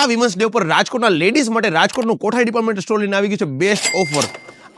આ women's day ઉપર રાજકોટના લેડીઝ માટે રાજકોટનું કોઠારી ડિપાર્ટમેન્ટ સ્ટોર લઈને આવી ગયું છે બેસ્ટ ઓફર.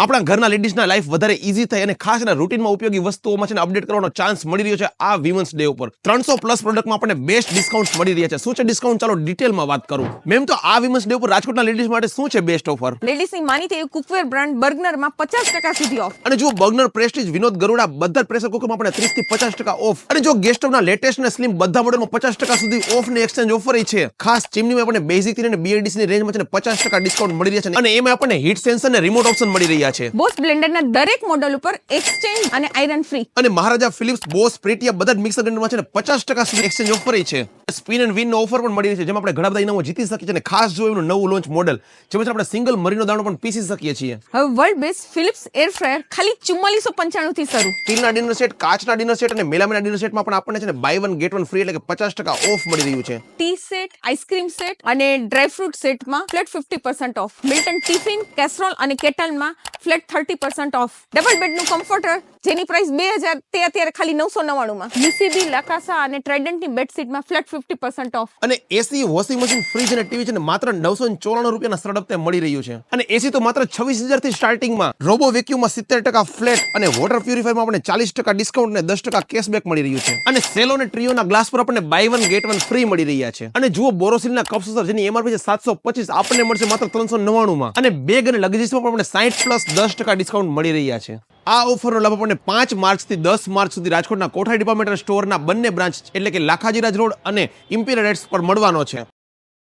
આપણા ઘરના લેડીઝના લાઈફ વધારે ઈઝી થાય અને ખાસ એના રૂટીનમાં ઉપયોગી વસ્તુઓમાં છે ને અપડેટ કરવાનો ચાન્સ મળી રહ્યો છે આ વિમન્સ ડે ઉપર. 300 પ્લસ પ્રોડક્ટમાં આપણને બેસ્ટ ડિસ્કાઉન્ટ મળી રહ્યા છે. શું છે ડિસ્કાઉન્ટ, ચાલો ડિટેલમાં વાત કરું. મેમ, તો આ વિમન્સ ડે ઉપર રાજકોટના લેડીઝ માટે શું છે બેસ્ટ ઓફર? લેડીઝની માનીતી એવી કુકવેર બ્રાન્ડ બર્ગનરમાં 50% સુધી ઓફ. અને જો બર્ગનર, પ્રેસ્ટીજ, વિનોદ, ગરુડા બધા પ્રેશર કુકરમાં આપણે 30 થી 50% ઓફ. અને જો ગેસ સ્ટવના લેટેસ્ટ અને સ્લિમ બધા મોડેલમાં 50% સુધી ઓફ ને એક્સચેન્જ ઓફર છે. ખાસ ચીમનીમાં આપણને બેઝિક થી અને BLDC ની રેન્જમાં છે ને 50% ડિસ્કાઉન્ટ મળી રહ્યા છે અને એમાં આપણને હીટ સેન્સર અને રિમોટ ઓપ્શન મળી રહ્યા છે. બોસ બ્લેન્ડરના દરેક મોડેલ ઉપર એક્સચેન્જ અને આયરન ફ્રી. અને મહારાજા, ફિલિપ્સ, બોસ, પ્રેટિયા બધા જ મિક્સર ગ્રાઇન્ડરમાં છે ને 50% સુધી એક્સચેન્જ ઓફર છે. સ્પિન એન્ડ વિન નો ઓફર પણ મળી રહી છે, જેમાં આપણે ઘણા બધા ઇનામો જીતી શકીએ છીએ. અને ખાસ જો એનું નવું લોન્ચ મોડેલ જેમાં આપણે સિંગલ મરીનો દાણો પણ પીસી શકીએ છીએ. હવે world best Philips air fryer ખાલી 4495 થી શરૂ. સ્ટીલના ડિનર સેટ, કાચના ડિનર સેટ અને મેલામિનના ડિનર સેટમાં પણ આપણને છે ને buy one get one free એટલે કે 50% ઓફ મળી રહ્યું છે. ટી સેટ, આઈસ્ક્રીમ સેટ અને ડ્રાય ફ્રૂટ સેટમાં flat 50% off. Milton tiffin, casserole અને કેટલમાં ફ્લેટ 30% ઓફ. ડબલ બેડનું કમ્ફર્ટર જેની પ્રાઇસ 2000 તે અત્યારે ખાલી 999 માં. UCB, લાકાસા અને ટ્રાઇડન્ટની બેડશીટમાં ફ્લેટ 50% ઓફ. અને એસી, વોશિંગ મશીન, ફ્રીજ અને ટીવી છે ને માત્ર 994 રૂપિયાના સ્ટાર્ટઅપ મળી રહ્યું છે. અને એસી તો માત્ર 26,000 થી સ્ટાર્ટિંગમાં. રોબો વેક્યુમમાં 70% ફ્લેટ અને વોટર પ્યુરિફાયરમાં આપણને 40% ડિસ્કાઉન્ટ અને 10% કેશબેક મળી રહ્યું છે. અને સેલો અને ટ્રીઓના ગ્લાસ પર આપણને buy one get one free મળી રહ્યા છે. અને જુઓ બોરોસિલના કપ સોસર જેની MRP છે 725, આપણને મળશે માત્ર 399 માં. અને બેગ અને લગેજીસમાં પણ આપણને 60 પ્લસ 10% ડિસ્કાઉન્ટ મળી રહ્યા છે. આ ઓફરનો લાભ આપણને 5 માર્ચ થી 10 માર્ચ સુધી રાજકોટના કોઠારી ડિપાર્ટમેન્ટ સ્ટોરના બંને બ્રાન્ચ એટલે કે લાખાજીરાજ રોડ અને ઇમ્પિરિયલ રેટ્સ પર મળવાનો છે.